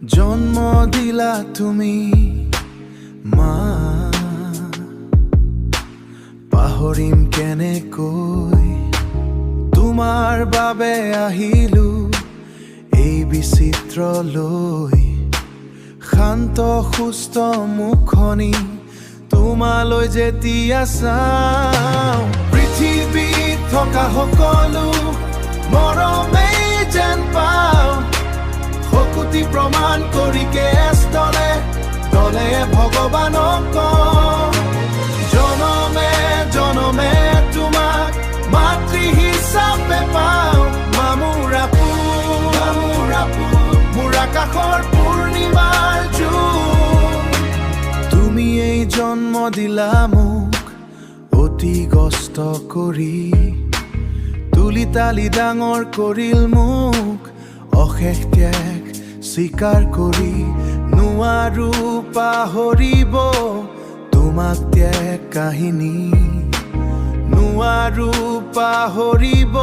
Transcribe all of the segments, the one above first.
জন্ম দিলা তুমি মা, পাহৰিম কেনেকৈ তোমাৰ বাবে আহিলো এই বিচিত্ৰলৈ। শান্ত সুস্থ মুখনি তোমালৈ যেতিয়া চাওঁ, পৃথিৱীত থকা সকলো মৰমেই যেন পাওঁ। শকুতি প্ৰমাণ কৰি কেছ তলে তলে ভগৱানক কওঁ, জনমে জনমে তোমাক মাতৃ হিচাপে পাওঁ। মোৰ আকাশৰ পূৰ্ণিমাৰ জোন, তুমি এই জন্ম দিলা মোক অতি কষ্ট কৰি। তুলি তালি ডাঙৰ কৰিল মোক অশেষ ত্যাগ স্বীকাৰ কৰি। নোৱাৰো পাহৰিব তোমাক ত্যাগ কাহিনী, নোৱাৰো পাহৰিব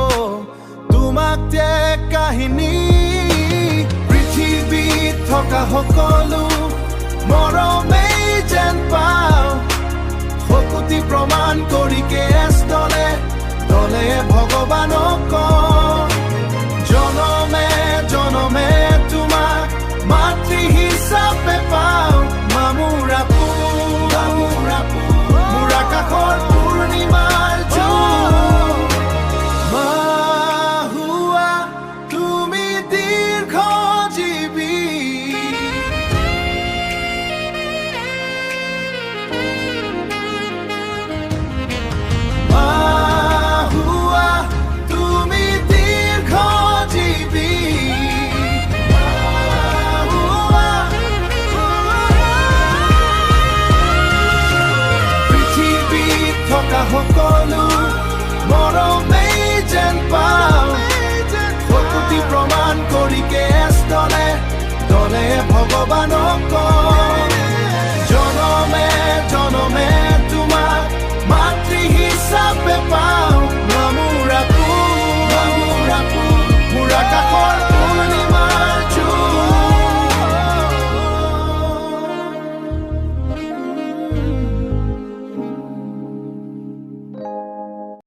তোমাক ত্যাগ কাহিনী। পৃথিৱীত থকা সকলো মৰমেই যেন পাওঁ। শকুতি প্ৰমাণ কৰি কেছ তলে তলে ভগৱানক কওঁ,